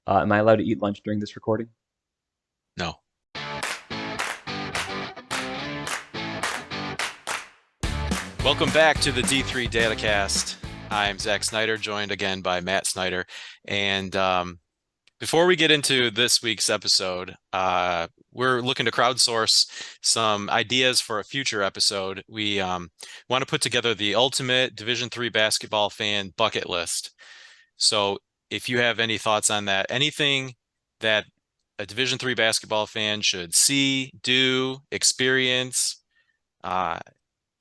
Am I allowed to eat lunch during this recording? No. Welcome back to the D3 Datacast. I'm Zach Snyder, joined again by Matt Snyder. And before we get into this week's episode, we're looking to crowdsource some ideas for a future episode. We want to put together the ultimate Division III basketball fan bucket list. So if you have any thoughts on that, anything that a Division III basketball fan should see, do, experience, uh,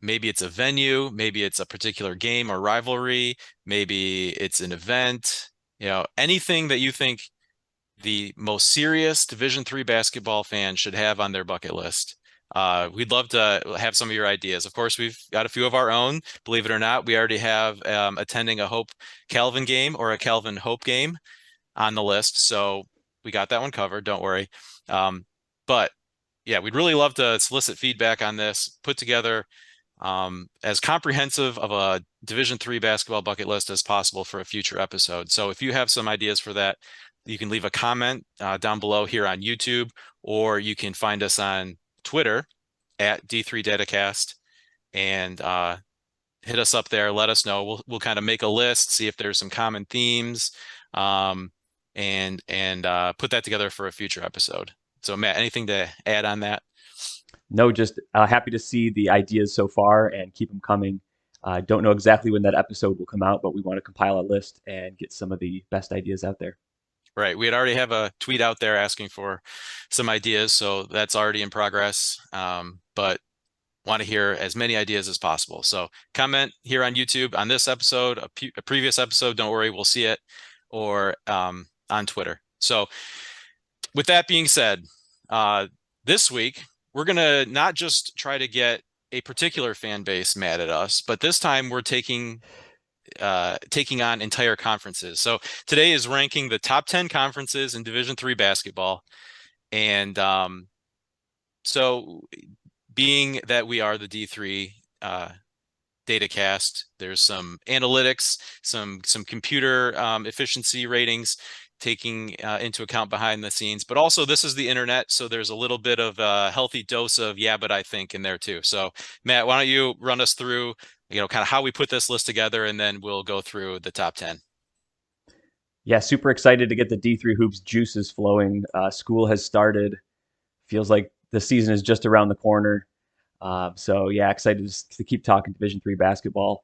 maybe it's a venue, maybe it's a particular game or rivalry, maybe it's an event, anything that you think the most serious Division III basketball fan should have on their bucket list. We'd love to have some of your ideas. Of course, we've got a few of our own. Believe it or not, we already have attending a Hope Calvin game or a Calvin Hope game on the list. So we got that one covered. Don't worry. But yeah, we'd really love to solicit feedback on this, put together as comprehensive of a Division III basketball bucket list as possible for a future episode. So if you have some ideas for that, you can leave a comment down below here on YouTube, or you can find us on Twitter at D3 Datacast and hit us up there. Let us know. We'll kind of make a list, see if there's some common themes, and put that together for a future episode. So Matt, anything to add on that? No, just happy to see the ideas so far and keep them coming. Don't know exactly when that episode will come out, but we want to compile a list and get some of the best ideas out there. Right. We'd already have a tweet out there asking for some ideas, so that's already in progress. But want to hear as many ideas as possible. So comment here on YouTube on this episode, a previous episode, don't worry, we'll see it, or on Twitter. So with that being said, this week, we're going to not just try to get a particular fan base mad at us, but this time we're taking on entire conferences. So today is ranking the top 10 conferences in Division III basketball. And so being that we are the D3 Datacast, there's some analytics, some computer efficiency ratings taking into account behind the scenes, but also this is the internet, so there's a little bit of a healthy dose of but I think in there too. So Matt, why don't you run us through kind of how we put this list together, and then we'll go through the top 10. Yeah, super excited to get the D3 Hoops juices flowing. School has started. Feels like the season is just around the corner. So yeah, excited to keep talking Division III basketball.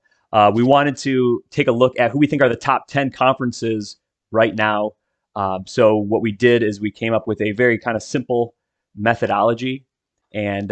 We wanted to take a look at who we think are the top 10 conferences right now. So what we did is we came up with a very kind of simple methodology, and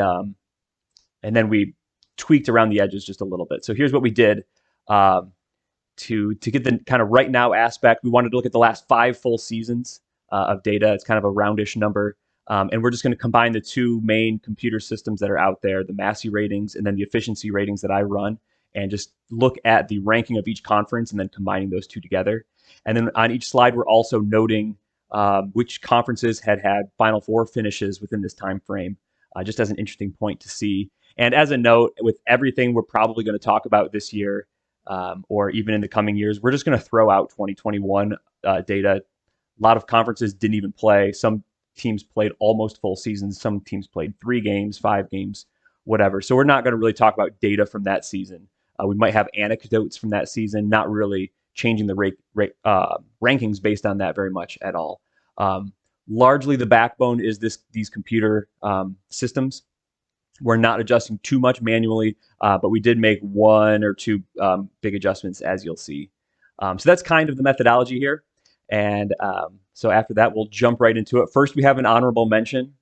then we tweaked around the edges just a little bit. So here's what we did. To get the kind of right now aspect, we wanted to look at the last 5 full seasons of data. It's kind of a roundish number. And we're just going to combine the two main computer systems that are out there, the Massey Ratings and then the efficiency ratings that I run, and just look at the ranking of each conference and then combining those two together. And then on each slide, we're also noting which conferences had Final Four finishes within this time frame, just as an interesting point to see. And as a note, with everything we're probably going to talk about this year, or even in the coming years, we're just going to throw out 2021 data. A lot of conferences didn't even play. Some teams played almost full seasons. Some teams played 3 games, 5 games, whatever. So we're not going to really talk about data from that season. We might have anecdotes from that season, not really changing the rankings based on that very much at all. Largely, the backbone is these computer systems. We're not adjusting too much manually, but we did make 1 or 2 big adjustments, as you'll see. So that's kind of the methodology here. And so after that, we'll jump right into it. First, we have an honorable mention,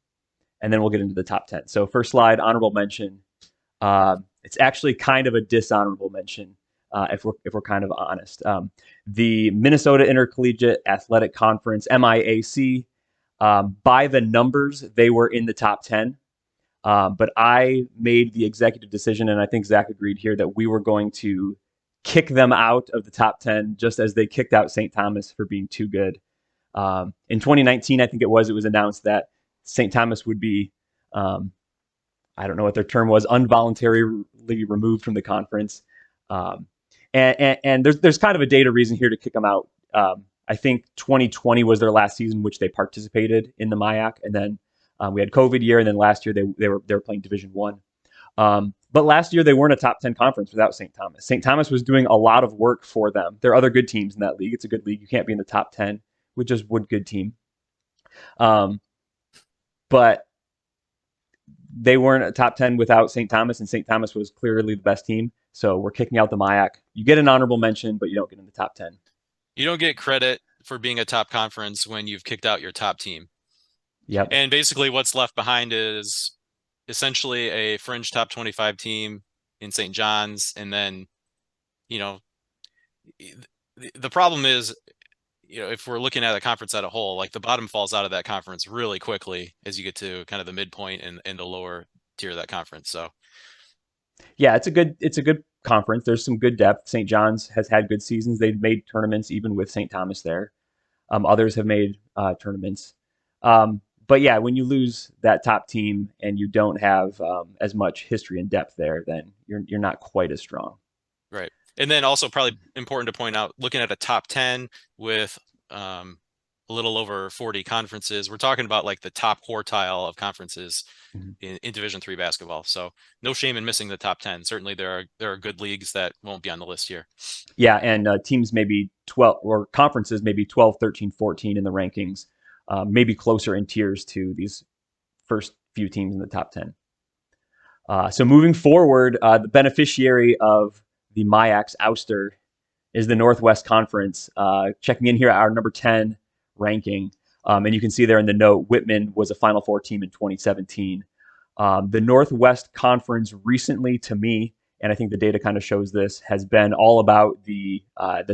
and then we'll get into the top 10. So first slide, honorable mention. It's actually kind of a dishonorable mention, if we're kind of honest. The Minnesota Intercollegiate Athletic Conference, MIAC, by the numbers, they were in the top 10. But I made the executive decision, and I think Zach agreed here, that we were going to kick them out of the top 10, just as they kicked out St. Thomas for being too good. In 2019, I think it was announced that St. Thomas would be, I don't know what their term was, involuntarily removed from the conference. And there's kind of a data reason here to kick them out. I think 2020 was their last season which they participated in the MIAC, and then we had COVID year, and then last year they were playing Division One. But last year they weren't a top 10 conference without St. Thomas. St. Thomas was doing a lot of work for them. There are other good teams in that league. It's a good league. You can't be in the top 10 with just one good team. Um, but they weren't a top 10 without St. Thomas, and St. Thomas was clearly the best team. So we're kicking out the MIAC. You get an honorable mention, but you don't get in the top 10. You don't get credit for being a top conference when you've kicked out your top team. Yep. And basically what's left behind is essentially a fringe top 25 team in St. John's. And then, you know, the problem is, if we're looking at a conference as a whole, like the bottom falls out of that conference really quickly as you get to kind of the midpoint and the lower tier of that conference. So Yeah, it's a good conference. There's some good depth. St. John's has had good seasons. They've made tournaments even with St. Thomas there. Others have made tournaments. But yeah, when you lose that top team and you don't have as much history and depth there, then you're not quite as strong. right. And then also probably important to point out, looking at a top 10 with a little over 40 conferences, we're talking about like the top quartile of conferences Mm-hmm. in Division III basketball. So no shame in missing the top 10. Certainly there are good leagues that won't be on the list here. Yeah, and teams maybe 12 or conferences maybe 12, 13, 14 in the rankings, maybe closer in tiers to these first few teams in the top 10. So moving forward, the beneficiary of the MIAC's ouster is the Northwest Conference. Checking in here at our number 10 ranking. And you can see there in the note, Whitman was a Final Four team in 2017. The Northwest Conference recently, to me, and I think the data kind of shows this, has been all about the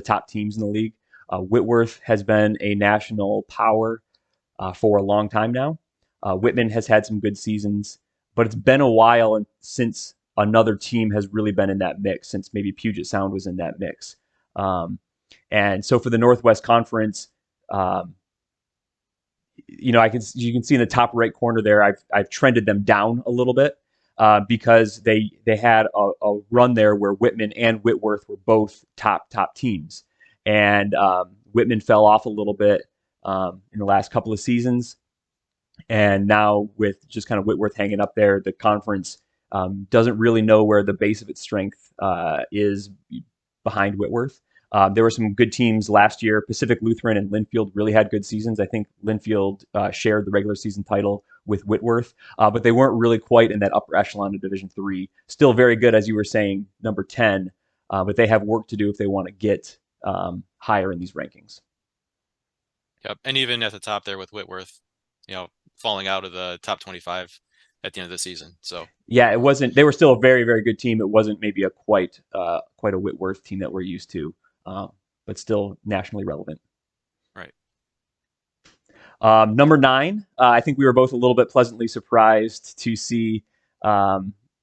top teams in the league. Whitworth has been a national power for a long time now. Whitman has had some good seasons, but it's been a while since another team has really been in that mix, since maybe Puget Sound was in that mix. And so for the Northwest Conference, you can see in the top right corner there, I've trended them down a little bit because they had a run there where Whitman and Whitworth were both top teams, and Whitman fell off a little bit in the last couple of seasons, and now with just kind of Whitworth hanging up there, the conference doesn't really know where the base of its strength is behind Whitworth. There were some good teams last year. Pacific Lutheran and Linfield really had good seasons. I think Linfield shared the regular season title with Whitworth, but they weren't really quite in that upper echelon of Division III. Still very good, as you were saying, number 10, but they have work to do if they want to get higher in these rankings. Yep. And even at the top there with Whitworth, falling out of the top 25 at the end of the season. So yeah, it wasn't. They were still a very, very good team. It wasn't maybe a quite a Whitworth team that we're used to, but still nationally relevant. right. Number 9, I think we were both a little bit pleasantly surprised to see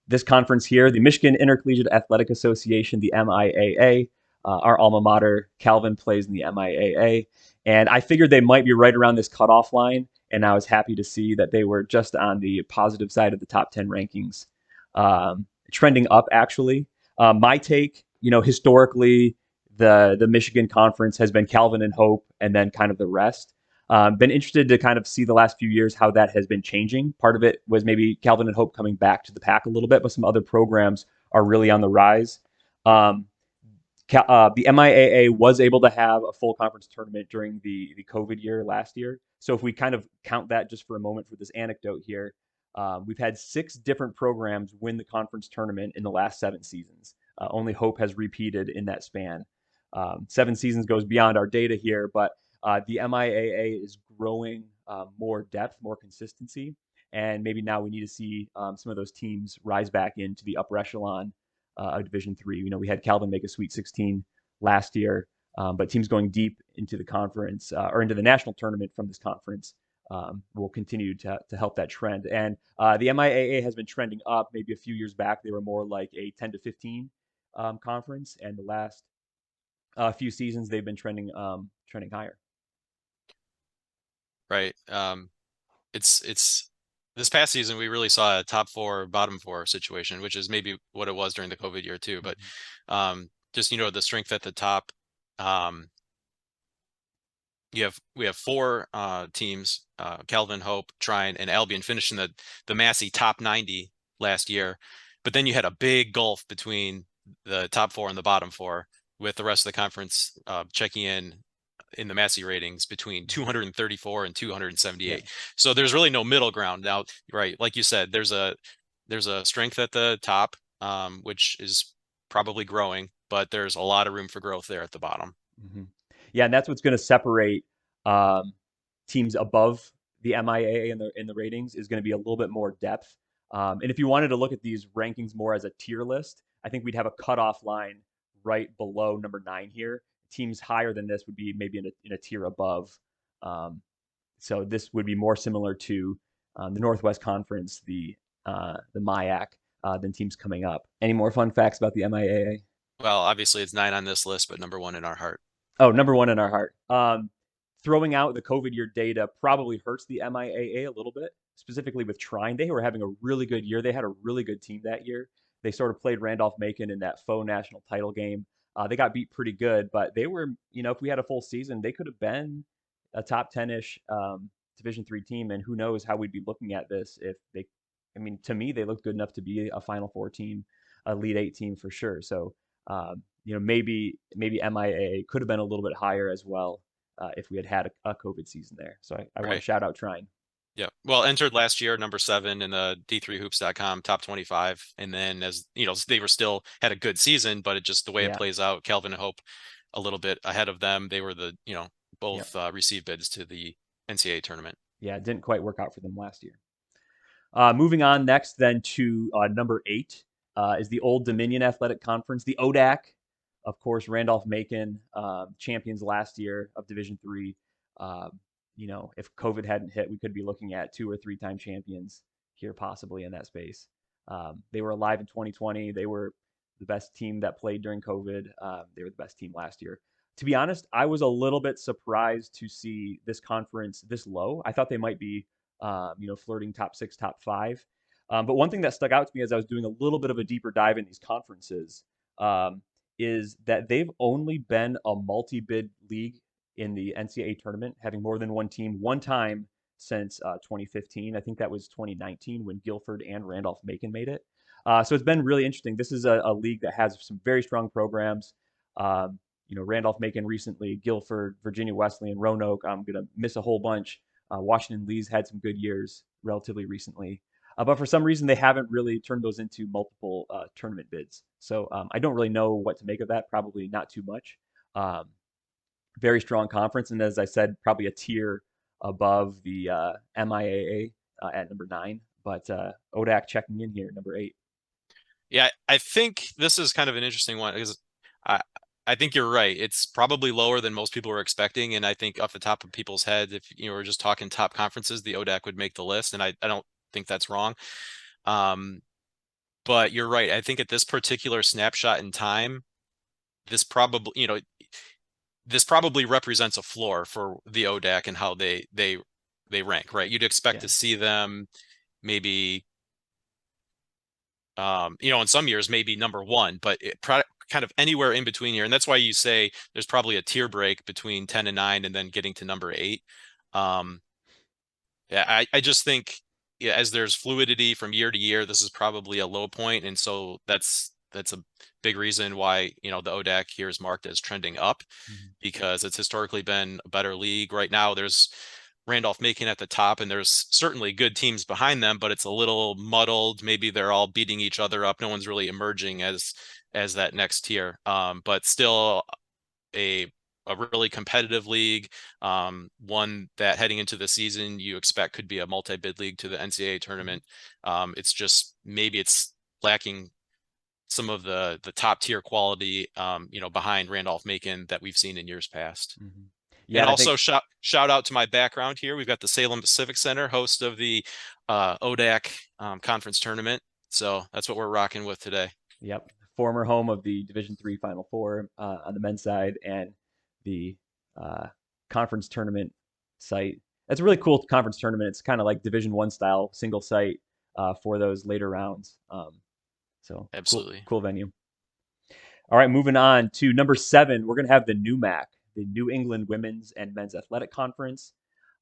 this conference here, the Michigan Intercollegiate Athletic Association, the MIAA. Our alma mater, Calvin, plays in the MIAA, and I figured they might be right around this cutoff line, and I was happy to see that they were just on the positive side of the top 10 rankings, trending up, actually. My take, historically, the Michigan Conference has been Calvin and Hope, and then kind of the rest. Been interested to kind of see the last few years how that has been changing. Part of it was maybe Calvin and Hope coming back to the pack a little bit, but some other programs are really on the rise. The MIAA was able to have a full conference tournament during the COVID year last year. So if we kind of count that just for a moment for this anecdote here, we've had 6 different programs win the conference tournament in the last 7 seasons. Only Hope has repeated in that span. 7 seasons goes beyond our data here, but the MIAA is growing more depth, more consistency, and maybe now we need to see some of those teams rise back into the upper echelon of Division III. We had Calvin make a Sweet 16 last year, but teams going deep into the conference or into the national tournament from this conference will continue to help that trend. And the MIAA has been trending up. Maybe a few years back, they were more like a 10 to 15 conference, and the last few seasons they've been trending higher. Right. It's this past season we really saw a top 4, bottom 4 situation, which is maybe what it was during the COVID year too. But just the strength at the top, we have four teams, Calvin, Hope, Trine, and Albion finishing the Massey top 90 last year. But then you had a big gulf between the top four and the bottom four, with the rest of the conference checking in the Massey ratings between Mhm. 234 and Yeah. 278. So there's really no middle ground. Now, right, like you said, there's a strength at the top, which is probably growing, but there's a lot of room for growth there at the bottom. hmm Yeah, and that's what's going to separate um, teams above the MIAA in the ratings is going to be a little bit more depth. And if you wanted to look at these rankings more as a tier list, I think we'd have a cutoff line right below number 9 here. Teams higher than this would be maybe in a tier above. Um, so this would be more similar to the Northwest Conference, the MIAC, than teams coming up. Any more fun facts about the MIAA? Well, obviously it's 9 on this list, but number 1 in our heart. Oh, number one in our heart. Throwing out the COVID year data probably hurts the MIAA a little bit, specifically with Trine. They were having a really good year. They had a really good team that year. They sort of played Randolph-Macon in that faux national title game. They got beat pretty good, but they were, if we had a full season, they could have been a top 10-ish Division three team. And who knows how we'd be looking at this if they, I mean, to me, they looked good enough to be a Final Four team, a Elite Eight team for sure. So maybe MIA could have been a little bit higher as well if we had had a COVID season there. So I want to Right. shout out Trine. Yeah. Well, entered last year, number 7 in the D3hoops.com top 25. And then as you know, they were still had a good season, but it just the way it Yeah, plays out, Calvin and Hope a little bit ahead of them. They were yeah, both received bids to the NCAA tournament. yeah. It didn't quite work out for them last year. Moving on next, then to number 8 is the Old Dominion Athletic Conference, the ODAC. Of course, Randolph-Macon champions last year of Division three. If COVID hadn't hit, we could be looking at 2 or 3 time champions here, possibly in that space. They were alive in 2020. They were the best team that played during COVID. They were the best team last year. To be honest, I was a little bit surprised to see this conference this low. I thought they might be flirting top 6, top 5. But one thing that stuck out to me as I was doing a little bit of a deeper dive in these conferences um, is that they've only been a multi-bid league in the NCAA tournament, having more than one team one time since 2015. I think that was 2019 when Guilford and Randolph-Macon made it. So it's been really interesting. This is a league that has some very strong programs. Randolph-Macon recently, Guilford, Virginia Wesleyan, Roanoke. I'm going to miss a whole bunch. Washington Lee's had some good years relatively recently. But for some reason, they haven't really turned those into multiple tournament bids. So I don't really know what to make of that. Probably not too much. Um, Very strong conference. And as I said, probably a tier above the MIAA at number 9. But ODAC checking in here, number 8. Yeah, I think this is kind of an interesting one because I I think you're right. It's probably lower than most people were expecting, and I think off the top of people's heads, if you were just talking top conferences, the ODAC would make the list, and I don't think that's wrong. Um, but you're right. I think at this particular snapshot in time, this probably this probably represents a floor for the ODAC and how they rank, right? You'd expect Yeah. to see them maybe in some years maybe number 1, but kind of anywhere in between here. And that's why you say there's probably a tier break between 10 and 9 and then getting to number 8. Um, yeah, I just think yeah, as there's fluidity from year to year, this is probably a low point. And so that's a big reason why, the ODAC here is marked as trending up Mhm. because it's historically been a better league. Right now, there's Randolph-Macon at the top, and there's certainly good teams behind them, but it's a little muddled. Maybe they're all beating each other up. No one's really emerging as that next tier. But still a a really competitive league, one that heading into the season you expect could be a multi-bid league to the NCAA Mhm. tournament. It's just maybe it's lacking some of the top tier quality, behind Randolph-Macon that we've seen in years past. Mhm. Yeah, And and I think also shout out to my background here. We've got the Salem Pacific Center, host of the ODAC conference tournament. So that's what we're rocking with today. yep, former home of the Division three Final Four on the men's side and the uh, conference tournament site. That's a really cool conference tournament. It's kind of like Division one style, single site for those later rounds. So cool, Absolutely. cool venue. All right, moving on to number 7. We're gonna have the new MAC. the New England Women's and Men's Athletic Conference.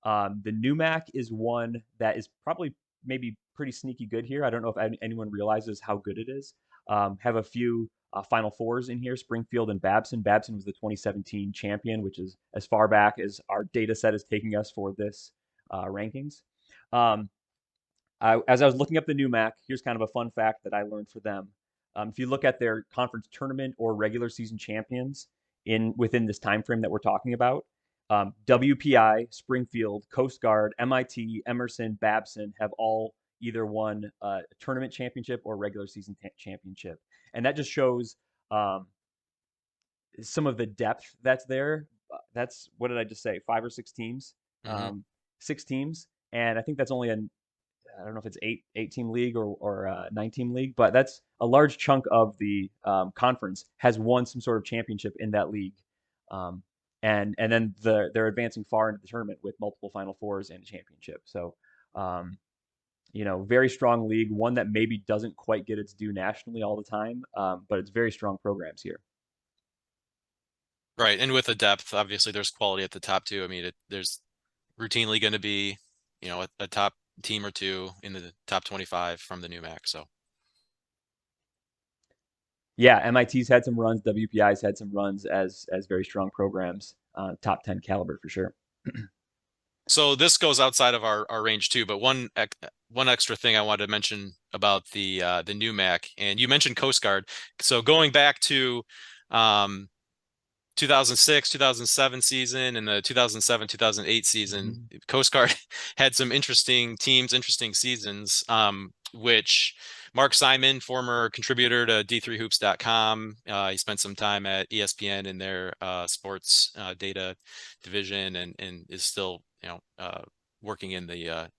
The NUMAC is one that is probably maybe pretty sneaky good here. I don't know if anyone realizes how good it is. Have a few Final Fours in here, Springfield and Babson. Babson was the 2017 champion, which is as far back as our data set is taking us for this rankings. Um, as I was looking up the NUMAC, here's kind of a fun fact that I learned for them. If you look at their conference tournament or regular season champions within this time frame that we're talking about, WPI, Springfield, Coast Guard, MIT, Emerson, Babson have all either won a tournament championship or regular season championship, and that just shows some of the depth that's there. That's what did I just say? 5 or 6 teams, Hmm. 6 teams, and I think that's only I don't know if it's eight team league or 9 team league, but that's a large chunk of the conference has won some sort of championship in that league, um, and then they're advancing far into the tournament with multiple Final Fours and a championship. So, um, very strong league, one that maybe doesn't quite get its due nationally all the time, but it's very strong programs here. Right. And with the depth, obviously there's quality at the top too. I mean, there's routinely going to be, a top team or two in the top 25 from the new MAC. So, Yeah, MIT's had some runs, WPI's had some runs as very strong programs, top 10 caliber for sure. so this goes outside of our range too, but one extra thing I wanted to mention about the new MAC, and you mentioned Coast Guard. So going back to, um, 2006, 2007 season and the 2007, 2008 season, Mhm. Coast Guard had some interesting teams, interesting seasons, which Mark Simon, former contributor to D3Hoops.com, he spent some time at ESPN in their sports data division and is still, working in the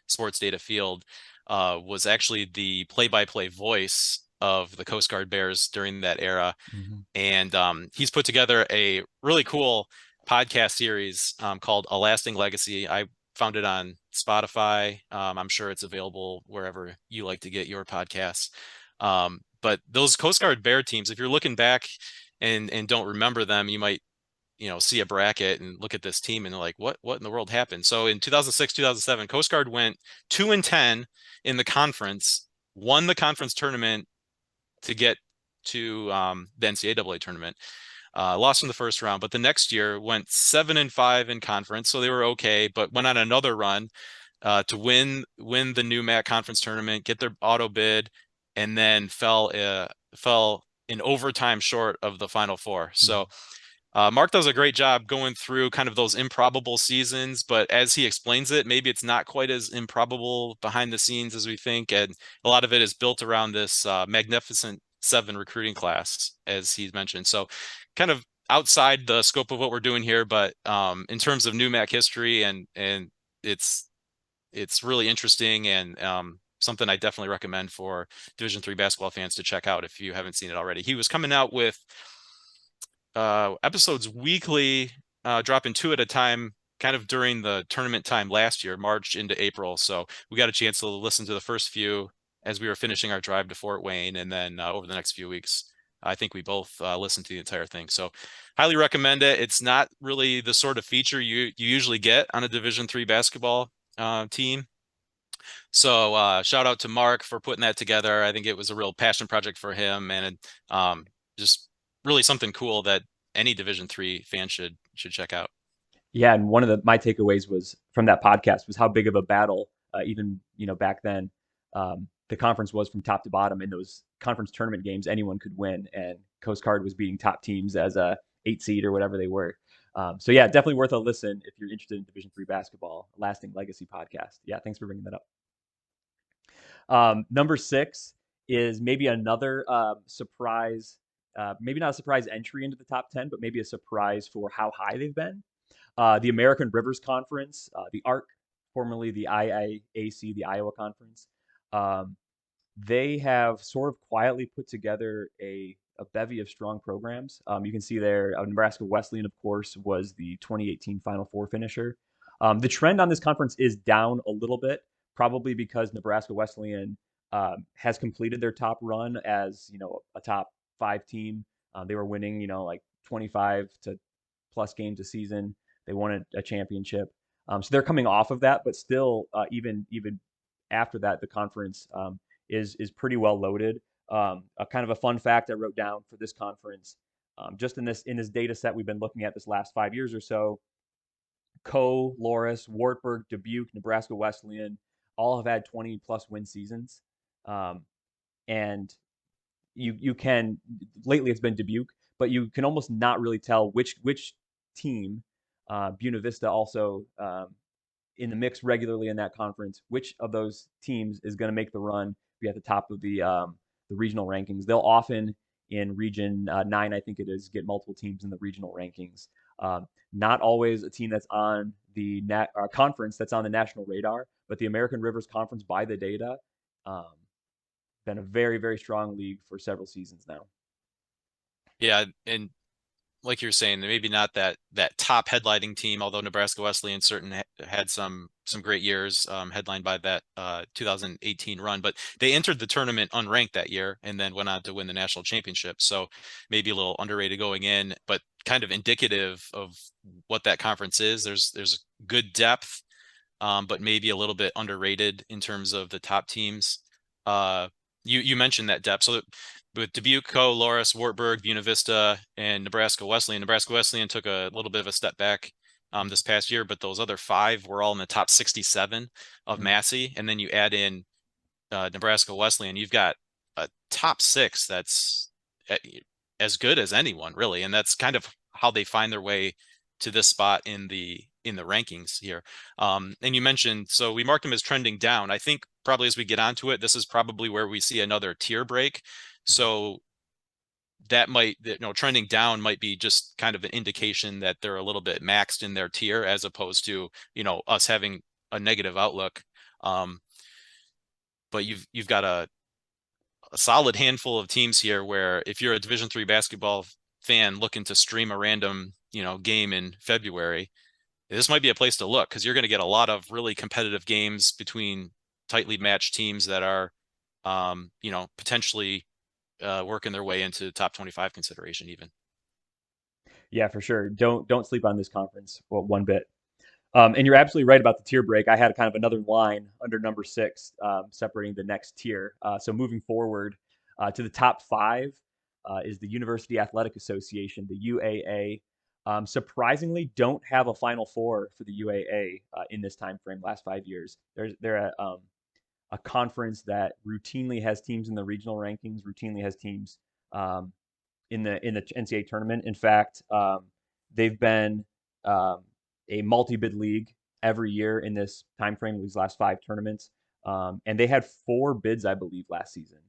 sports data field, was actually the play-by-play voice of the Coast Guard Bears during that era, Mhm. and he's put together a really cool podcast series called A Lasting Legacy. I found it on Spotify. I'm sure it's available wherever you like to get your podcasts. But those Coast Guard Bear teams, if you're looking back and don't remember them, you might see a bracket and look at this team and they're like, what in the world happened? So in 2006, 2007, Coast Guard went 2-10 in the conference, won the conference tournament to get to the NCAA tournament. Lost in the first round, but the next year went 7-5 in conference, so they were okay. But went on another run to win the new MAC conference tournament, get their auto bid, and then fell in overtime short of the Final Four. So Mhm. Mark does a great job going through kind of those improbable seasons, but as he explains it, maybe it's not quite as improbable behind the scenes as we think. And a lot of it is built around this magnificent seven recruiting class, as he's mentioned. So kind of outside the scope of what we're doing here, but in terms of NUMAC history and it's it's really interesting and something I definitely recommend for Division III basketball fans to check out if you haven't seen it already. He was coming out with episodes weekly, dropping two at a time, kind of during the tournament time last year, March into April. So we got a chance to listen to the first few as we were finishing our drive to Fort Wayne, and then over the next few weeks, I think we both listened to the entire thing. So highly recommend it. It's not really the sort of feature you usually get on a Division III basketball team. So shout out to Mark for putting that together. I think it was a real passion project for him, and just really something cool that any Division III fan should check out. Yeah, and one of my takeaways was from that podcast was how big of a battle, even back then, the conference was from top to bottom in those conference tournament games. Anyone could win, and Coast Guard was beating top teams as a 8 seed or whatever they were. So yeah, definitely worth a listen if you're interested in Division III basketball. Lasting Legacy podcast. Yeah, thanks for bringing that up. Number 6 is maybe another surprise, maybe not a surprise entry into the top 10, but maybe a surprise for how high they've been. The American Rivers Conference, the ARC, formerly the IIAC, the Iowa Conference. Um, they have sort of quietly put together a bevy of strong programs. You can see there, Nebraska Wesleyan, of course, was the 2018 Final Four finisher. The trend on this conference is down a little bit, probably because Nebraska Wesleyan has completed their top run as a top 5 team. They were winning, like 25 to plus games a season. They won a championship. So they're coming off of that, but still, even after that, the conference is pretty well loaded. A kind of a fun fact I wrote down for this conference, just in this data set we've been looking at this last 5 years or so. Coe, Loras, Wartburg, Dubuque, Nebraska Wesleyan, all have had 20 plus win seasons. Um, and you can lately it's been Dubuque, but you can almost not really tell which team. Buena Vista also in the mix regularly in that conference. Which of those teams is going to make the run, be at the top of the regional rankings? They'll often in Region 9, I think it is, get multiple teams in the regional rankings. Not always a team that's on the conference that's on the national radar, but the American Rivers Conference, by the data, um, been a very, very strong league for several seasons now. Yeah, and like you're saying, maybe not that top headlining team, although Nebraska Wesleyan certainly had some great years, headlined by that 2018 run. But they entered the tournament unranked that year and then went on to win the national championship. So maybe a little underrated going in, but kind of indicative of what that conference is. There's good depth, but maybe a little bit underrated in terms of the top teams. Uh, you mentioned that depth. So with Dubuque, Co, Loras, Wartburg, Buena Vista, and Nebraska Wesleyan. Nebraska Wesleyan took a little bit of a step back this past year, but those other five were all in the top 67 of Mm. Massey. And then you add in Nebraska Wesleyan, you've got a top six that's as good as anyone, really. And that's kind of how they find their way to this spot in the rankings here. And you mentioned, so we marked them as trending down. I think probably as we get onto it, this is probably where we see another tier break. So that might, trending down might be just kind of an indication that they're a little bit maxed in their tier as opposed to, us having a negative outlook. Um, but you've got a solid handful of teams here where if you're a Division III basketball fan looking to stream a random, game in February, this might be a place to look because you're going to get a lot of really competitive games between tightly matched teams that are, potentially working their way into top 25 consideration even. Yeah, for sure. Don't sleep on this conference, well, one bit. And you're absolutely right about the tier break. I had kind of another line under number 6, separating the next tier. So moving forward to the top 5 is the University Athletic Association, the UAA. Surprisingly, don't have a Final Four for the UAA in this time frame. Last 5 years, they're a conference that routinely has teams in the regional rankings, routinely has teams um, in the NCAA tournament. In fact, they've been a multi-bid league every year in this time frame, these last 5 tournaments, and they had 4 bids, I believe, last season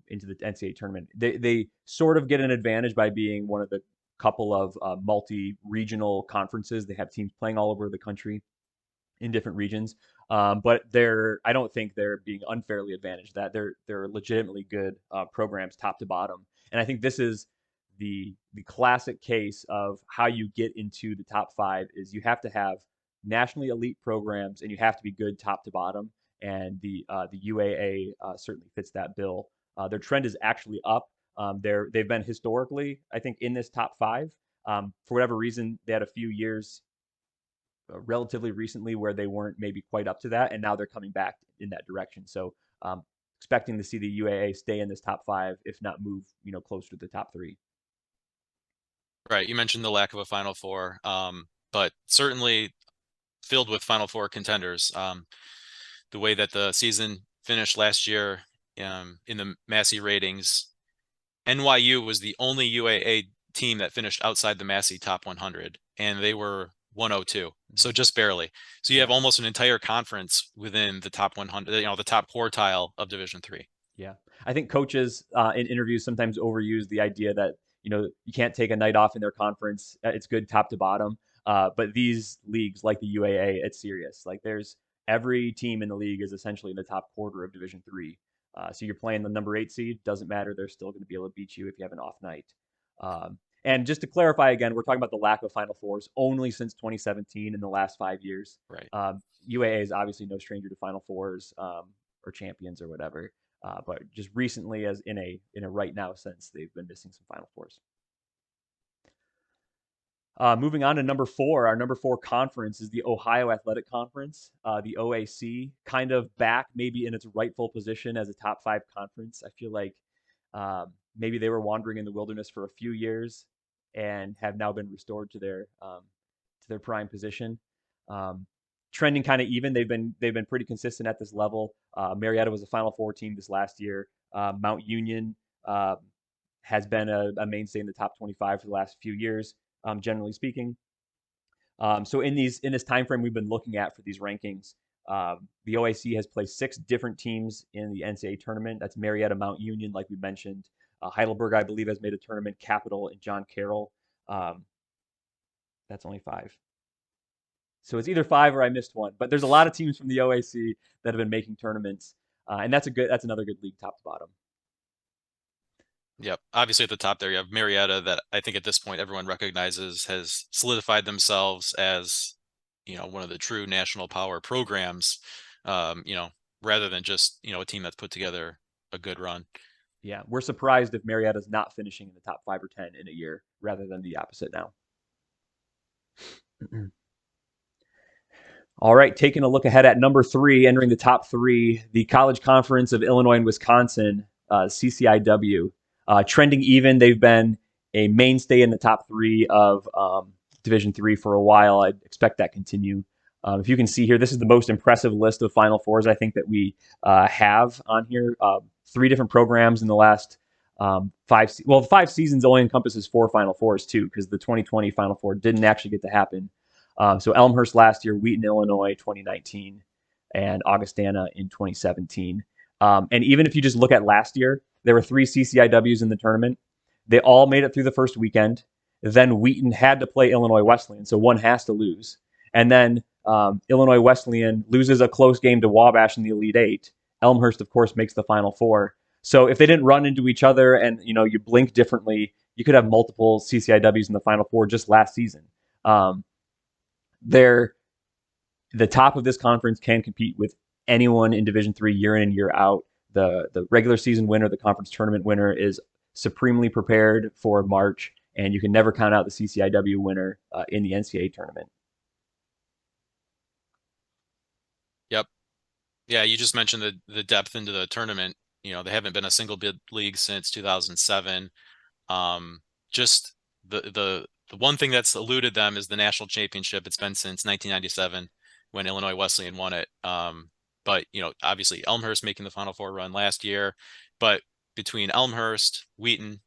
into the NCAA tournament. They sort of get an advantage by being one of the couple of multi-regional conferences. They have teams playing all over the country in different regions. But I don't think they're being unfairly advantaged. That they're legitimately good programs, top to bottom. And I think this is the classic case of how you get into the top 5 is you have to have nationally elite programs and you have to be good top to bottom. And the UAA certainly fits that bill. Their trend is actually up. They've been historically, I think, in this top 5. For whatever reason, they had a few years relatively recently where they weren't maybe quite up to that, and now they're coming back in that direction. So expecting to see the UAA stay in this top 5, if not move, closer to the top 3. Right. You mentioned the lack of a Final Four, but certainly filled with Final Four contenders. The way that the season finished last year in the Massey ratings, NYU was the only UAA team that finished outside the Massey top 100, and they were 102, so just barely. So you have Yeah. almost an entire conference within the top 100, the top quartile of Division III. Yeah, I think coaches in interviews sometimes overuse the idea that you can't take a night off in their conference. It's good top to bottom. But these leagues like the UAA, it's serious. Like there's every team in the league is essentially in the top quarter of Division III. So you're playing the number 8 seed, doesn't matter. They're still going to be able to beat you if you have an off night. And just to clarify again, we're talking about the lack of Final Fours only since 2017 in the last 5 years. Right. UAA is obviously no stranger to Final Fours or champions or whatever. But just recently, as in a right now sense, they've been missing some Final Fours. Moving on to number four, our number four conference is the Ohio Athletic Conference, the OAC, kind of back maybe in its rightful position as a top five conference. I feel like maybe they were wandering in the wilderness for a few years and have now been restored to their prime position. Um, Trending kind of even. They've been pretty consistent at this level. Marietta was a Final Four team this last year. Mount Union uh, has been a mainstay in the top 25 for the last few years, generally speaking. So in this time frame we've been looking at for these rankings, the OAC has placed six different teams in the NCAA tournament. That's Marietta, Mount Union, like we mentioned. Heidelberg, I believe, has made a tournament. Capital and John Carroll. Um, that's only five. So it's either five or I missed one. But there's a lot of teams from the OAC that have been making tournaments, and that's another good league, top to bottom. Yep. Obviously, at the top there, you have Marietta, that I think at this point everyone recognizes has solidified themselves as, one of the true national power programs, rather than just, a team that's put together a good run. Yeah, we're surprised if Marietta's not finishing in the top 5 or 10 in a year, rather than the opposite now. All right, taking a look ahead at number three, entering the top three, the College Conference of Illinois and Wisconsin, CCIW. Trending even, they've been a mainstay in the top three of Division III for a while. I expect that to continue. If you can see here, this is the most impressive list of Final Fours I think that we have on here. Three different programs in the last the 5 seasons only encompasses 4 Final Fours too, because the 2020 Final Four didn't actually get to happen. So Elmhurst last year, Wheaton, Illinois, 2019, and Augustana in 2017. And even if you just look at last year, there were 3 CCIWs in the tournament. They all made it through the first weekend. Then Wheaton had to play Illinois Wesleyan, so one has to lose. And then Illinois Wesleyan loses a close game to Wabash in the Elite Eight. Elmhurst, of course, makes the Final Four. So if they didn't run into each other and you blink differently, you could have multiple CCIWs in the Final Four just last season. They're the top of this conference, can compete with anyone in Division III year in and year out. The regular season winner, the conference tournament winner, is supremely prepared for March, and you can never count out the CCIW winner in the NCAA tournament. Yep. Yeah, you just mentioned the depth into the tournament. They haven't been a single bid league since 2007. Just the one thing that's eluded them is the national championship. It's been since 1997 when Illinois Wesleyan won it. But obviously Elmhurst making the Final Four run last year, but between Elmhurst, Wheaton,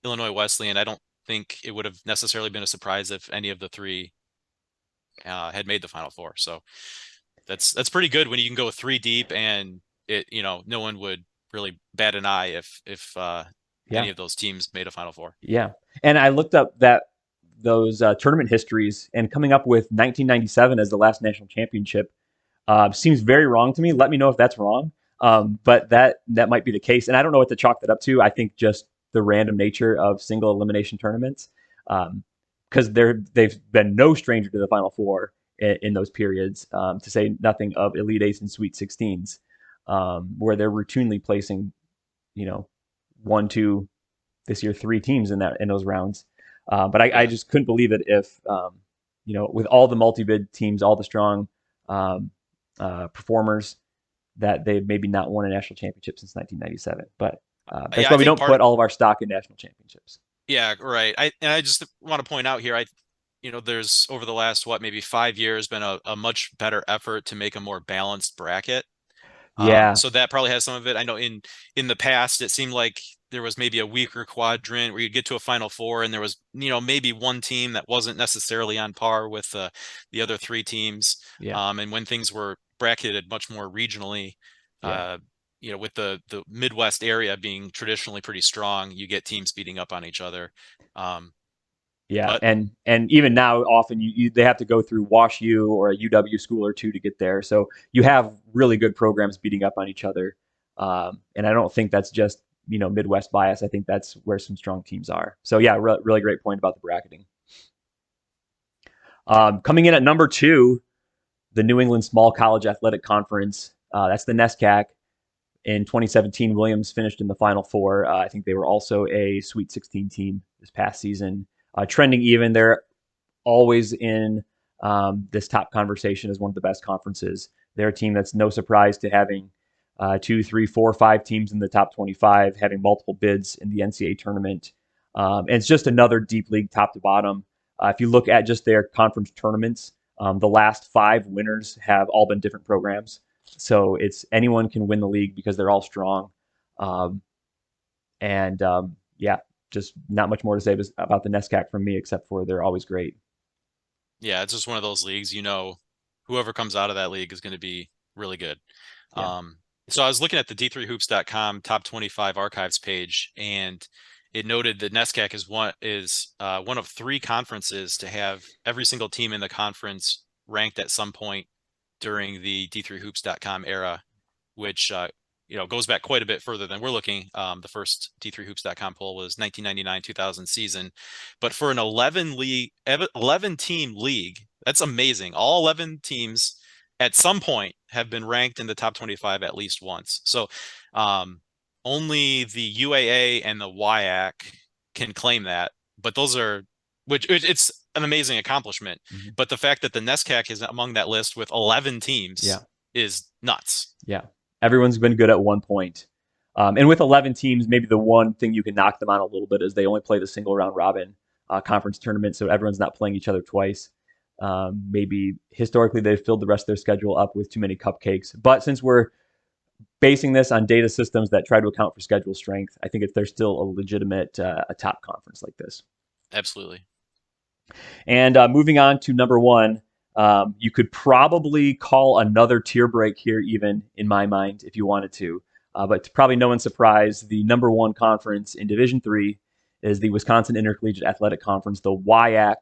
Illinois Wesleyan, I don't think it would have necessarily been a surprise if any of the three had made the Final Four. So that's pretty good when you can go 3 deep and no one would really bat an eye if any of those teams made a Final Four. Yeah, and I looked up those tournament histories, and coming up with 1997 as the last national championship seems very wrong to me. Let me know if that's wrong. But that might be the case, and I don't know what to chalk that up to. I think just the random nature of single elimination tournaments, because they've been no stranger to the Final Four in those periods. To say nothing of Elite Eights and Sweet 16s, where they're routinely placing, 1, 2, this year 3 teams in those rounds. But I just couldn't believe it if with all the multi-bid teams, all the strong performers, that they've maybe not won a national championship since 1997. But that's why we don't put all of our stock in national championships. Yeah, right. I just want to point out here, there's over the last maybe 5 years been a much better effort to make a more balanced bracket. Yeah. So that probably has some of it. I know in the past it seemed like there was maybe a weaker quadrant where you'd get to a Final Four and there was maybe one team that wasn't necessarily on par with the other 3 teams. Yeah. And when things were bracketed much more regionally, with the Midwest area being traditionally pretty strong, you get teams beating up on each other. Yeah, and even now, often they have to go through Wash U or a UW school or two to get there. So you have really good programs beating up on each other, and I don't think that's just Midwest bias. I think that's where some strong teams are. So yeah, really great point about the bracketing. Coming in at number 2, the New England Small College Athletic Conference. That's the NESCAC. In 2017, Williams finished in the Final Four. I think they were also a Sweet 16 team this past season. Trending even, they're always in this top conversation as one of the best conferences. They're a team that's no surprise to having 2, 3, 4, 5 teams in the top 25, having multiple bids in the NCAA tournament. And it's just another deep league top to bottom. If you look at just their conference tournaments, the last 5 winners have all been different programs. So it's anyone can win the league because they're all strong. Yeah, just not much more to say about the NESCAC from me, except for they're always great. Yeah, it's just one of those leagues, whoever comes out of that league is going to be really good. Yeah. So I was looking at the D3Hoops.com top 25 archives page, and it noted that NESCAC is one of 3 conferences to have every single team in the conference ranked at some point during the D3Hoops.com era, which goes back quite a bit further than we're looking. The first D3Hoops.com poll was 1999-2000 season, but for an 11 team league, that's amazing. All 11 teams at some point have been ranked in the top 25 at least once. So only the UAA and the WIAC can claim that, but it's an amazing accomplishment. Mm-hmm. But the fact that the NESCAC is among that list with 11 teams is nuts. Yeah. Everyone's been good at one point. And with 11 teams, maybe the one thing you can knock them on a little bit is they only play the single round robin conference tournament, so everyone's not playing each other twice. Maybe historically they've filled the rest of their schedule up with too many cupcakes. But since we're basing this on data systems that try to account for schedule strength, I think there's still a legitimate a top conference like this. Absolutely. And moving on to number 1, you could probably call another tier break here, even in my mind, if you wanted to. But to probably no one's surprise, the number 1 conference in Division III is the Wisconsin Intercollegiate Athletic Conference. The WIAC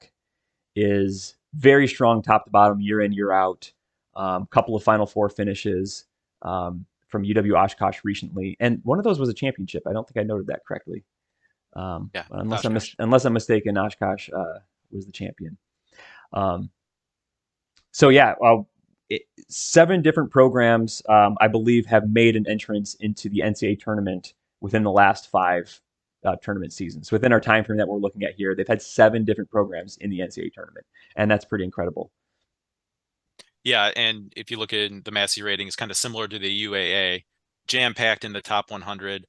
is very strong top to bottom, year in, year out. Couple of Final Four finishes from UW Oshkosh recently. And one of those was a championship. I don't think I noted that correctly. Unless I'm mistaken, Oshkosh was the champion. 7 different programs, I believe, have made an entrance into the NCAA tournament within the last 5 tournament seasons. So within our time frame that we're looking at here, they've had 7 different programs in the NCAA tournament, and that's pretty incredible. Yeah, and if you look at the Massey Ratings, kind of similar to the UAA, jam-packed in the top 100.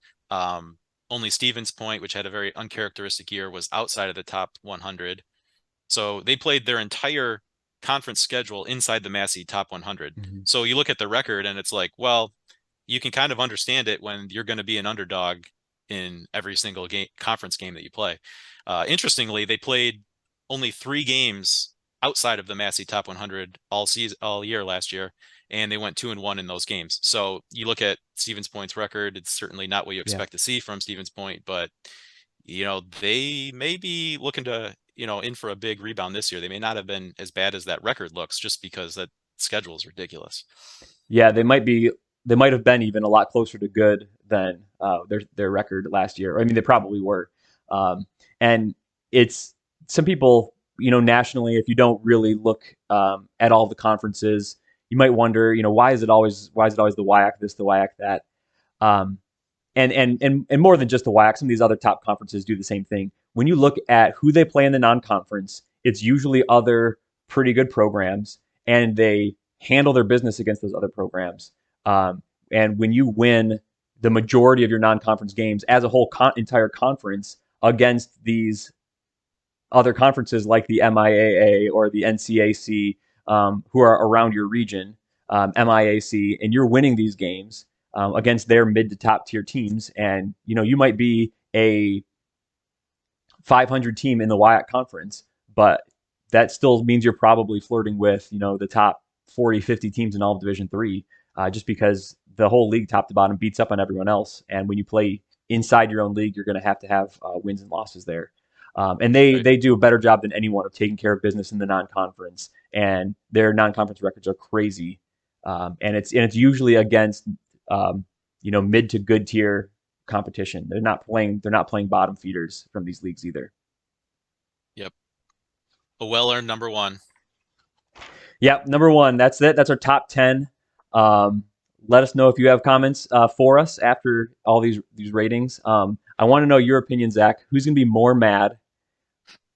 Only Stevens Point, which had a very uncharacteristic year, was outside of the top 100. So they played their entire conference schedule inside the Massey top 100. Mm-hmm. So you look at the record and it's like, well, you can kind of understand it when you're going to be an underdog in every single conference game that you play. Interestingly, they played only 3 games outside of the Massey top 100 all year last year, and they went 2-1 in those games. So you look at Stevens Point's record, it's certainly not what you expect to see from Stevens Point, but they may be looking to in for a big rebound this year. They may not have been as bad as that record looks, just because that schedule is ridiculous. Yeah, they might have been even a lot closer to good than their record last year. I mean, they probably were. And it's some people, nationally, if you don't really look at all the conferences, you might wonder, why is it always the WIAC this, the WIAC that? And more than just the WIAC, some of these other top conferences do the same thing. When you look at who they play in the non-conference, it's usually other pretty good programs, and they handle their business against those other programs. And when you win the majority of your non-conference games as a whole entire conference against these other conferences like the MIAA or the NCAC, who are around your region, MIAC, and you're winning these games against their mid to top tier teams, and you might be a 500 team in the WIAC conference, but that still means you're probably flirting with the top 40, 50 teams in all of Division III, just because the whole league top to bottom beats up on everyone else. And when you play inside your own league, you're going to have wins and losses there. And they do a better job than anyone of taking care of business in the non-conference, and their non-conference records are crazy. And it's usually against mid to good tier competition. They're not playing bottom feeders from these leagues either. Yep. A well-earned number 1. Yep, number 1. That's it. That's our top 10. Let us know if you have comments for us after all these ratings. I want to know your opinion, Zach. Who's going to be more mad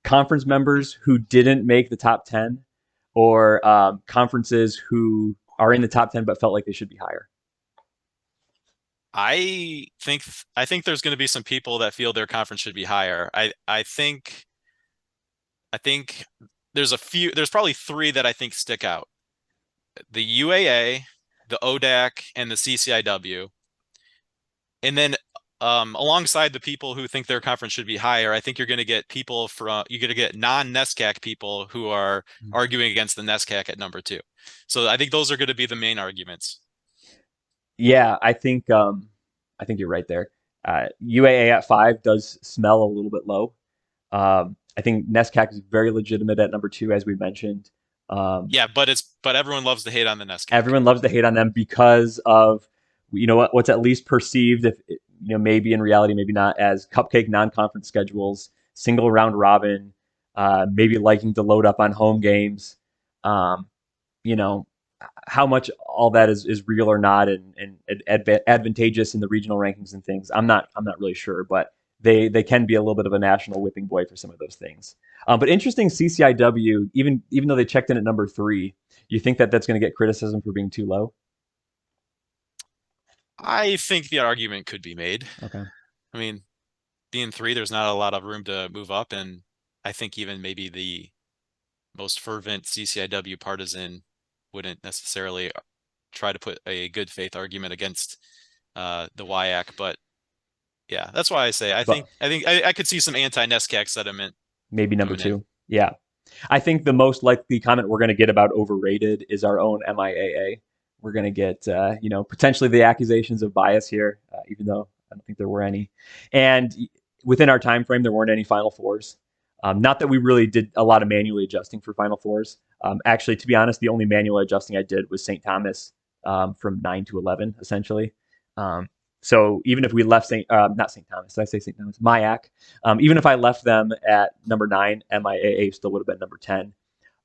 conference members who didn't make the top 10, or conferences who are in the top 10 but felt like they should be higher? I think there's going to be some people that feel their conference should be higher. I think there's probably three that I think stick out. The UAA, the ODAC, and the CCIW. And then alongside the people who think their conference should be higher, I think you're going to get non-NESCAC people who are arguing against the NESCAC at number two. So I think those are going to be the main arguments. Yeah, I think you're right there. UAA at 5 does smell a little bit low. I think NESCAC is very legitimate at number 2, as we mentioned. Um, Yeah, but everyone loves to hate on the NESCAC. Everyone loves to hate on them because of what's at least perceived, if maybe in reality, maybe not, as cupcake non-conference schedules, single round robin, maybe liking to load up on home games. Um, you know how much all that is real or not, and advantageous in the regional rankings and things. I'm not really sure, but they can be a little bit of a national whipping boy for some of those things. But interesting, CCIW, even though they checked in at number 3, you think that that's going to get criticism for being too low? I think the argument could be made. Okay. I mean, being three, there's not a lot of room to move up, and I think even maybe the most fervent CCIW partisan wouldn't necessarily try to put a good faith argument against the WIAC. But yeah, that's why I say But I could see some anti-NESCAC sentiment maybe number coming in. 2. Yeah. I think the most likely comment we're going to get about overrated is our own MIAA. We're going to get, potentially the accusations of bias here, even though I don't think there were any. And within our time frame, there weren't any Final Fours. Not that we really did a lot of manually adjusting for Final Fours. Actually, to be honest, the only manual adjusting I did was St. Thomas, from 9 to 11, essentially. So even if we left not St. Thomas, did I say St. Thomas? MIAC. Even if I left them at number 9, MIAA still would have been number 10.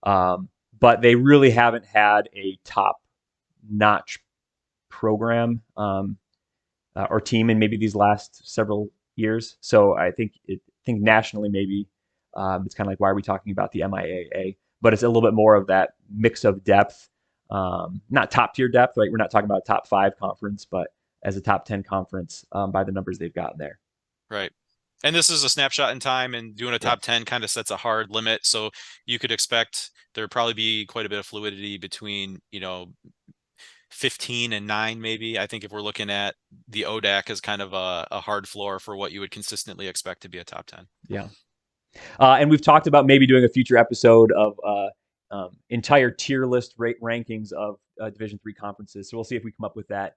But they really haven't had a top-notch program, or team in maybe these last several years. So I think nationally, maybe it's kind of like, why are we talking about the MIAA? But it's a little bit more of that mix of depth, not top tier depth. Right, we're not talking about a top 5 conference, but as a top 10 conference, by the numbers they've gotten there. Right. And this is a snapshot in time, and doing a Yeah. top 10 kind of sets a hard limit. So you could expect there would probably be quite a bit of fluidity between, 15 and 9, maybe. I think if we're looking at the ODAC as kind of a hard floor for what you would consistently expect to be a top 10. Yeah. And we've talked about maybe doing a future episode of entire tier list rankings of Division III conferences. So we'll see if we come up with that.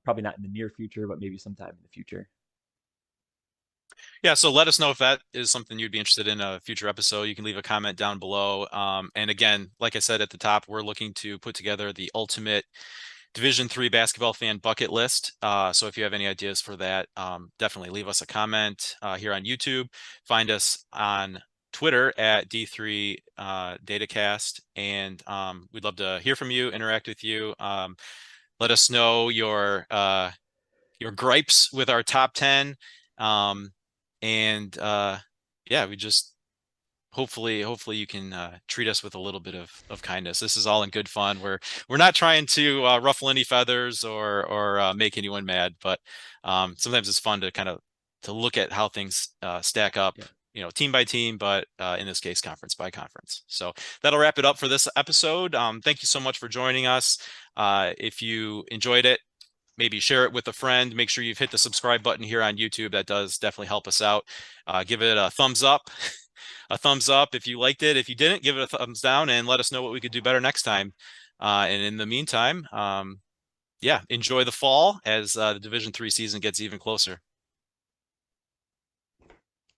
Probably not in the near future, but maybe sometime in the future. Yeah, so let us know if that is something you'd be interested in a future episode. You can leave a comment down below. And again, like I said at the top, we're looking to put together the ultimate Division III basketball fan bucket list. So if you have any ideas for that, definitely leave us a comment here on YouTube. Find us on Twitter at D3 Datacast, and we'd love to hear from you, interact with you. Let us know your gripes with our top 10. And yeah, we just hopefully you can treat us with a little bit of kindness. This is all in good fun. We're not trying to ruffle any feathers or make anyone mad, but sometimes it's fun to kind of to look at how things stack up, team by team, but in this case, conference by conference. So that'll wrap it up for this episode. Thank you so much for joining us. If you enjoyed it, maybe share it with a friend. Make sure you've hit the subscribe button here on YouTube. That does definitely help us out. Give it a thumbs up. A thumbs up if you liked it. If you didn't, give it a thumbs down and let us know what we could do better next time. And in the meantime, yeah, enjoy the fall as the Division III season gets even closer.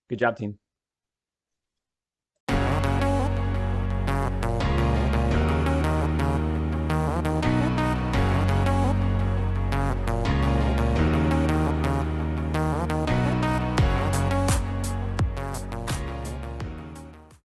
Good job, team.